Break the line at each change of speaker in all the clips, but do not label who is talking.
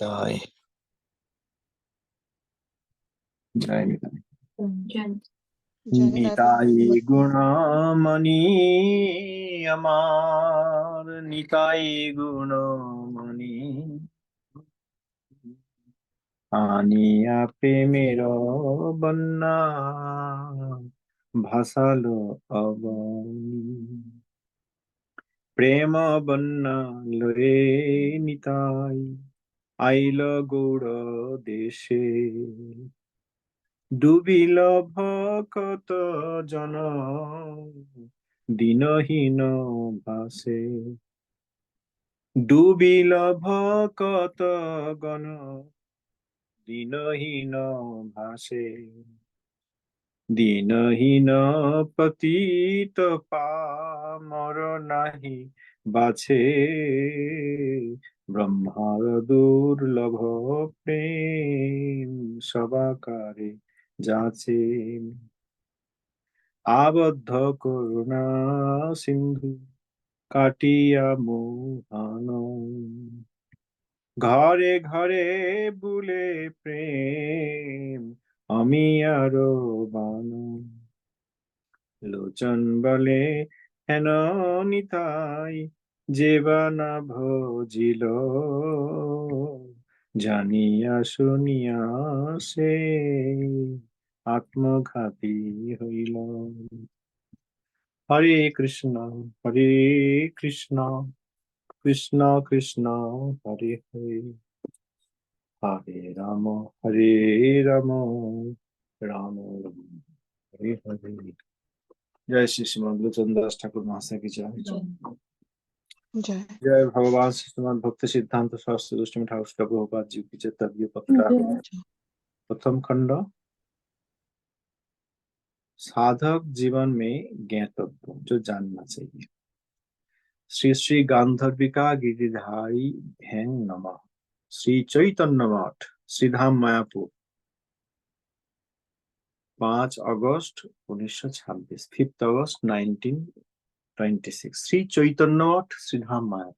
निताय जय निताय निताय गुणमणि अमार निताय गुणमणि आनिया प्रेमेर बन्ना भाषालो अबनी प्रेम बन्ना लोरे निताय आइल गौड़ देशे डुबिल भकत जन दिनहीन भासे डुबिल भकत गण दिनहीन भासे दिनहीन पतित पामर नाही बाछे ब्रह्मार दुर्लभ प्रेम सबाकारे जाचे आबद्ध करुणा सिंधु काटिया मोहन घरे घरे बुले प्रेम আমি আরো বানো লোচন বলে হেন নিতাই যেবানা ভজিল জানিয়া শুনিয়া সে আত্মঘাতী হইল হরে কৃষ্ণ কৃষ্ণ কৃষ্ণ হরে হরে हरे राम राम राम हरे हरे। जय श्री श्रीमद लोचन दास ठाकुर महाशय की जय। जय भगवान श्री श्रीमद भक्त सिद्धांत शास्त्री गोस्वामी ठाकुर श्रील प्रभुपाद जी की जय। तदीय प्रथम खंड साधक जीवन में ज्ञातव्य जो जानना चाहिए। श्री श्री गांधर्विका गिरिधारी भैंग नमः। श्री चैतन्य मठ श्रीधाम मायापुर 5 अगस्त 1926 5 अगस्त 1926। श्री चैतन्य मठ श्रीधाम मायापुर।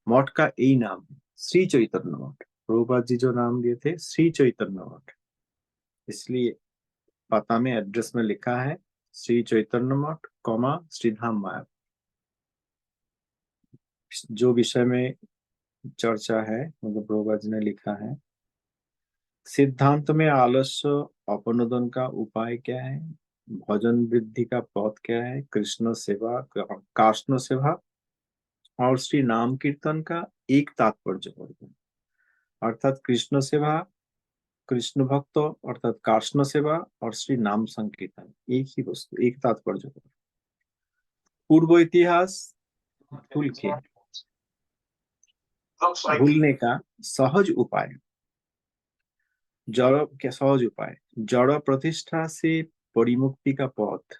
मठ का यही नाम है श्री चैतन्य मठ। प्रभुपाद जी जो नाम दिए थे श्री चैतन्य मठ, इसलिए पता में एड्रेस में लिखा है श्री चैतन्य मठ कॉमा श्रीधाम मायापुर। जो विषय में चर्चा है मतलब प्रभुपाद जी ने लिखा है सिद्धांत में आलस्य अपनोदन का उपाय क्या है, भजन वृद्धि का पथ क्या है, कृष्ण सेवा काष्ण सेवा और श्री नाम कीर्तन का एक तात्पर्य वर्णन। अर्थात कृष्ण सेवा, कृष्ण भक्त अर्थात काष्ण सेवा और श्री नाम संकीर्तन एक ही वस्तु, एक तात्पर्य। पूर्व इतिहास भूलने का सहज उपाय। जड़ क्या सहज उपाय? जड़ प्रतिष्ठा से परिमुक्ति का पथ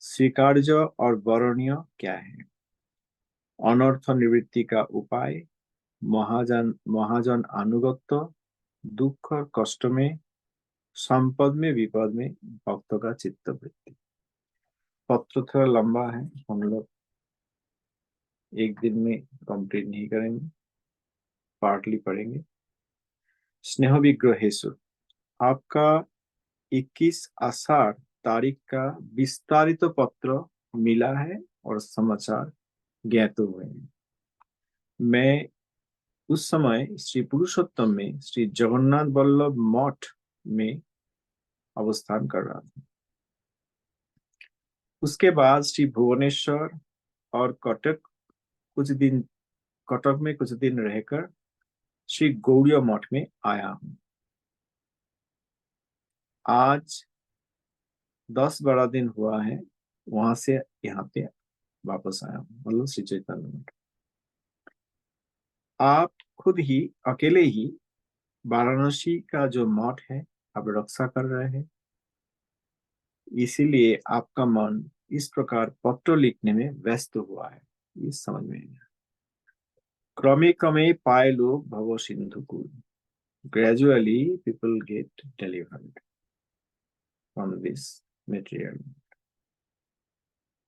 स्वीकार्य और वर्णनीय क्या है? अनर्थ निवृत्ति का उपाय महाजन अनुगत्य, दुख और कष्ट में, संपद में, विपद में भक्त का चित्त वृत्ति। पत्र थोड़ा लंबा है, हम लोग एक दिन में कंप्लीट नहीं करेंगे, पार्टली पढ़ेंगे। स्नेह विग्रहेशु आपका 21 आषाढ़ तारीख का विस्तारित पत्र मिला है और समाचार ज्ञात हुए हैं। मैं उस समय श्री पुरुषोत्तम में श्री जगन्नाथ वल्लभ मठ में अवस्थान कर रहा था। उसके बाद श्री भुवनेश्वर और कटक में कुछ दिन रहकर श्री गौड़ीय मठ में आया हूँ। आज 10-12 दिन हुआ है वहां से यहाँ पे वापस आया हूँ, मतलब श्री चैतन्य मठ। आप खुद ही अकेले ही वाराणसी का जो मठ है आप रक्षा कर रहे हैं, इसीलिए आपका मन इस प्रकार पत्र लिखने में व्यस्त हुआ है, ये समझ में आया। क्रमे क्रमे पाए लोग भव सिंधु को। Gradually people get delivered from this material.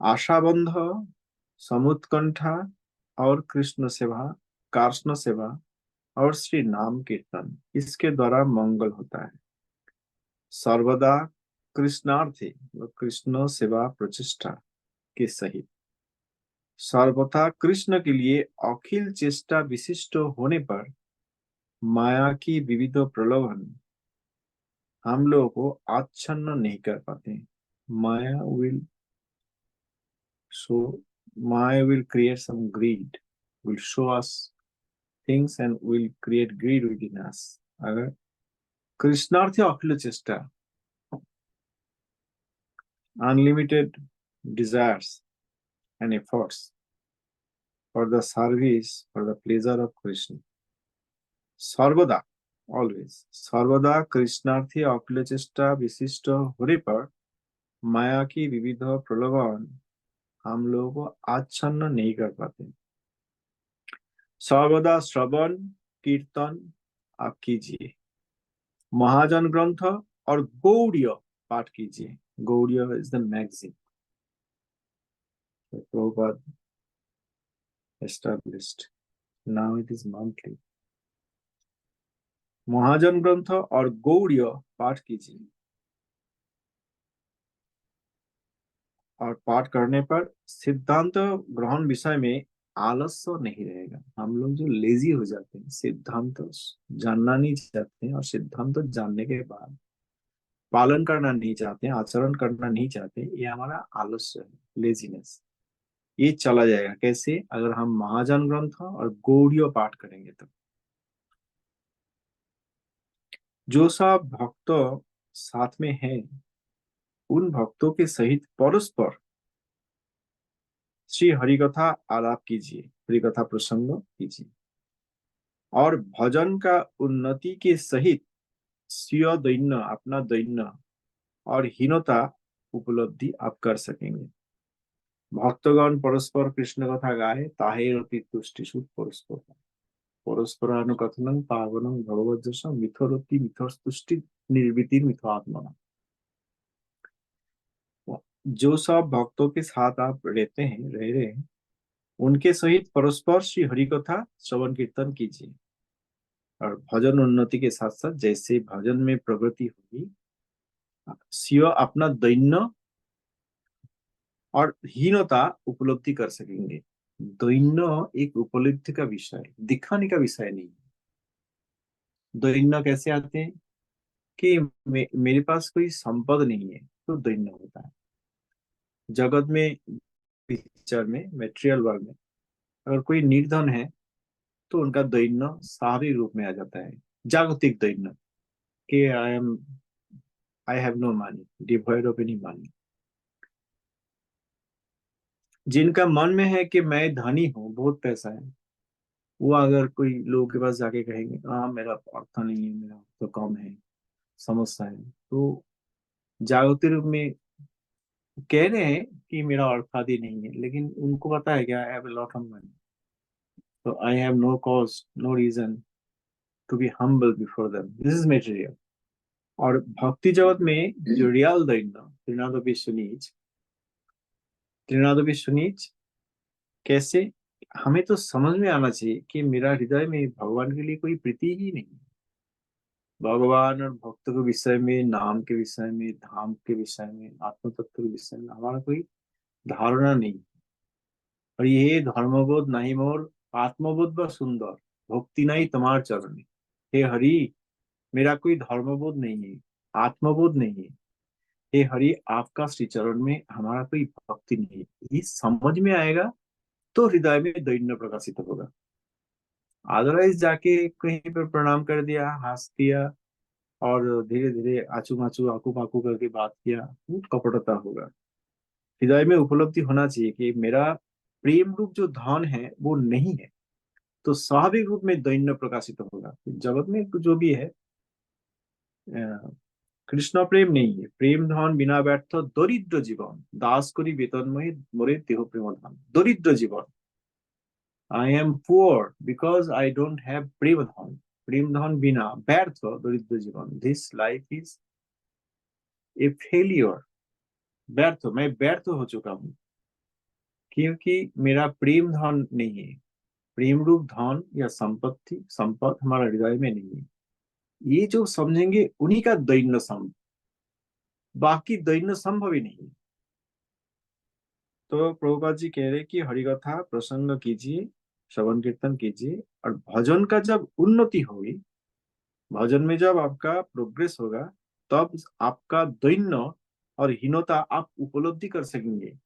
आशाबंध, समुत्कंठा और कृष्ण सेवा, कार्ष्ण सेवा और श्री नाम कीर्तन, इसके द्वारा मंगल होता है। सर्वदा कृष्णार्थी व कृष्ण सेवा प्रचेष्टा के सहित, सर्वथा कृष्ण के लिए अखिल चेष्टा विशिष्ट होने पर माया की विविध प्रलोभन हम लोगों को आच्छन्न नहीं कर पाते। माया will so Maya will create some greed, will show us things and will create greed within us. अगर कृष्णार्थी अखिल चेष्टा, unlimited desires and efforts for the service, for the pleasure of Krishna. सर्वदा, always, सर्वदा कृष्णार्थी अखिल चेष्टा विशिष्ट होने पर माया की विविध प्रलोभन हम लोगों को आच्छन्न नहीं कर पाते। सर्वदा श्रवण कीर्तन आप कीजिए, महाजन ग्रंथ और गौड़ीय पाठ कीजिए। Gaudiya is the magazine Prabhupada established, now it is monthly। महाजन ग्रंथ और गौड़ीय पाठ कीजिए, और पाठ करने पर सिद्धांत ग्रहण विषय में आलस्य नहीं रहेगा। हम लोग जो लेजी हो जाते हैं, सिद्धांत जानना नहीं चाहते हैं, और सिद्धांत जानने के बाद पालन करना नहीं चाहते हैं, आचरण करना नहीं चाहते, ये हमारा आलस्य है, लेजीनेस। ये चला जाएगा कैसे? अगर हम महाजन ग्रंथ और गौड़ीय पाठ करेंगे तो। जो सब भक्त साथ में हैं, उन भक्तों के सहित परस्पर श्री हरिकथा आलाप कीजिए, हरिकथा प्रसंग कीजिए, और भजन का उन्नति के सहित स्वीय दैन्य, अपना दैन्य और हीनता उपलब्धि आप कर सकेंगे। भक्तगण परस्पर कृष्ण कथा गाए, ताहेरपि तुष्टिषु परस्पर। परस्परानुकथनं पावनं भगवद्यश मिथोरति मिथस्तुष्टि निर्वृति मिथो आत्मा। जो सब भक्तों के साथ आप रहते हैं, रह रहे हैं, उनके सहित परस्पर श्री हरि कथा श्रवण कीर्तन कीजिए, और भजन उन्नति के साथ साथ जैसे भजन में प्रगति होगी, स्वीय अपना दैन्य और हीनता उपलब्धि कर सकेंगे। दैन्य एक उपलब्धि का विषय, दिखाने का विषय नहीं है। दैन्य कैसे आते हैं कि मेरे पास कोई संपद नहीं है तो दैन्य होता है। जगत में, पिक्चर में, मेटेरियल वर्ल्ड में अगर कोई निर्धन है तो उनका दैन्य स्वाभाविक रूप में आ जाता है, जागतिक दैन्य, कि I have no money, devoid of any money. जिनका मन में है कि मैं धनी हूँ, बहुत पैसा है, वो अगर कोई लोगों के पास जाके कहेंगे हाँ मेरा अर्थ नहीं है, मेरा तो कम है, समस्या है, तो जागतिक रूप में कह रहे हैं कि मेरा अर्थ आदि नहीं है, लेकिन उनको पता है क्या, I have a lot of money, तो I have no cause, no reason to be humble before them, this is material. और भक्ति जगत में जो रियल दैन्य, त्रिनादपि सुनीच, त्रिनादपि सुनीच कैसे, हमें तो समझ में आना चाहिए कि मेरा हृदय में भगवान के लिए कोई प्रीति ही नहीं है। भगवान और भक्त के विषय में, नाम के विषय में, धाम के विषय में, आत्म तत्व के विषय में हमारा कोई धारणा नहीं। और ये धर्मबोध नहीं मोर, आत्मबोध व सुंदर, भक्ति नहीं तुम्हार चरण। हे हरि, मेरा कोई धर्मबोध नहीं है, आत्मबोध नहीं है, हे हरि आपका श्री चरण में हमारा कोई भक्ति नहीं है, ये समझ में आएगा तो हृदय में दैन्य प्रकाशित होगा। अदरवाइज जाके कहीं पर प्रणाम कर दिया, हंस दिया, और धीरे धीरे आचू माचू आकू पाकू करके बात किया, वो कपटता होगा। हृदय में उपलब्धि होना चाहिए कि मेरा प्रेम रूप जो धन है वो नहीं है, तो स्वाभाविक रूप में दैन्य प्रकाशित होगा। जगत में जो भी है, कृष्ण प्रेम नहीं है, प्रेम धन बिना व्यर्थ दरिद्र जीवन, दास करी वेतनमय मोरे देह प्रेम धन, दरिद्र जीवन। I am poor because I don't have प्रेम धन, प्रेम धन बिना व्यर्थ दरिद्र जीवन, this life is a failure. व्यर्थ, मैं व्यर्थ हो चुका हूँ क्योंकि मेरा प्रेम धन नहीं है। प्रेम रूप धन या संपत्ति संपद हमारा हृदय में नहीं है। ये जो समझेंगे उन्हीं का दैन्य संभव, बाकी दैन्य संभव ही नहीं है। तो प्रभुपाद जी कह रहे कि हरिकथा प्रसंग कीजिए, श्रवण कीर्तन कीजिए, और भजन का जब उन्नति होगी, भजन में जब आपका प्रोग्रेस होगा, तब आपका दैन्य और हीनता आप उपलब्धि कर सकेंगे।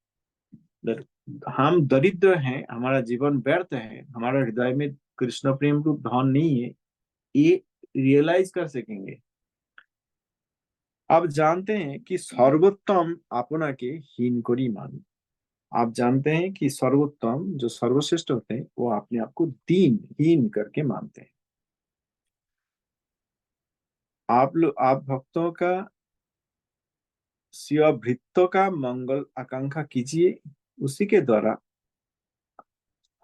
हम दरिद्र हैं, हमारा जीवन व्यर्थ है, हमारा हृदय में कृष्ण प्रेम रूप धन नहीं है, ये रियलाइज कर सकेंगे। आप जानते हैं कि सर्वोत्तम अपना के हीन को ही मान। आप जानते हैं कि सर्वोत्तम जो सर्वश्रेष्ठ होते हैं वो अपने आप को दीन हीन करके मानते हैं। आप भक्तों का शिव भृत्यों का मंगल आकांक्षा कीजिए, उसी के द्वारा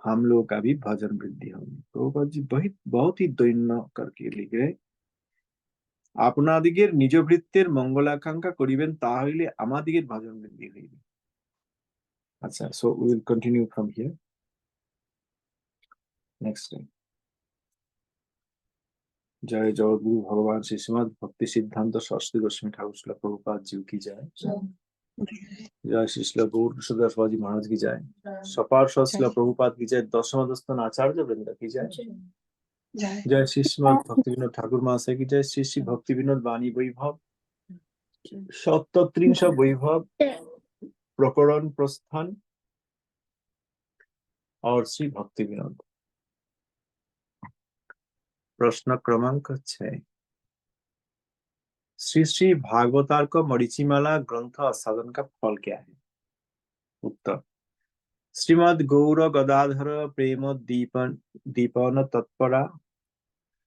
हम लोगों का भी भजन वृद्धि होगी। प्रभुपाद जी बहुत बहुत ही दैन्य करके लिखे, আপনাদিগের নিজ ভৃত্যের মঙ্গল আকাঙ্ক্ষা করিবেন, তাহলে আমাদিগের ভজন বৃদ্ধি হইবে। আচ্ছা, so we will continue from here next time। जय जय गुरु भगवान श्री श्रीमद भक्ति सिद्धांत सरस्वती गोस्वामी ठाकुर श्रील प्रभुपाद जी की जय। जय श्री श्रील गौर कृष्णदास बाबा जी महाराज की जय। सपार श्रील प्रभुपाद की जय। दशमदस्तन आचार्य वृंद की जय। जय श्री श्रीमद भक्ति विनोद ठाकुर महाशय की जय। श्री श्री भक्ति विनोद वाणी वैभव सप्तत्रिंश वैभव प्रकरण प्रस्थान और श्री भक्ति विनोद। प्रश्न क्रमांक 6, श्री श्री भागवतार को मरीचिमाला ग्रंथ आस्वादन का फल क्या है? उत्तर, श्रीमद गौर गदाधर प्रेम दीपन तत्परा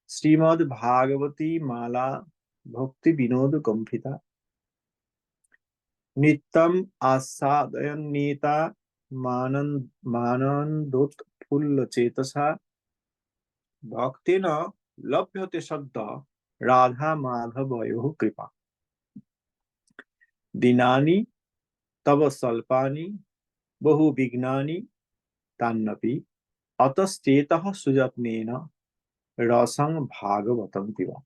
श्रीमद भागवती माला भक्ति विनोद गंभिता नित्यम आस्वादयन्नीता मानंदोत्फुल्ल चेतसा भक्तेन लभ्यते शब्द राधा माधवयोः कृपा दिनानि तव स्वल्पानि बहु विघ्नानि तान्नपि अतश्चेतः सुजत्नेन रसं भागवतं पिबा।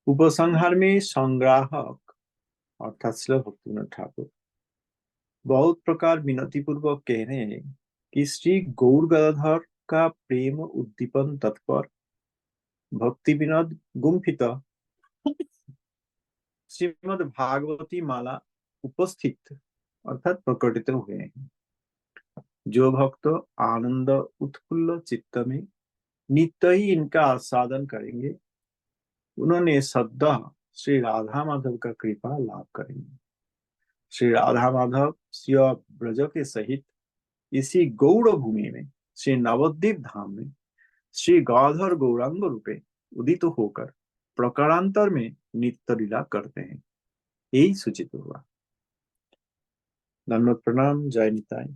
उपसंहार में संग्राहक अर्थात श्रील भक्तिविनोद ठाकुर बहुत प्रकार विनती पूर्वक कह रहे हैं कि श्री गौर गदाधर का प्रेम उद्दीपन तत्पर भक्ति विनोद गुम्फित श्रीमद भागवती माला उपस्थित अर्थात प्रकटित हुए हैं। जो भक्त आनंद उत्फुल्ल चित्त में नित्य ही इनका आस्वादन करेंगे, उन्होंने सदा श्री राधा माधव का कृपा लाभ करेंगे। श्री राधा माधव शिव ब्रज के सहित इसी गौड़ भूमि में श्री नवद्वीप धाम में श्री गाधर गौरांग रूपे उदित होकर प्रकारांतर में नित्य लीला करते हैं, यही सूचित हुआ। धन्यवाद, प्रणाम, जय निताई।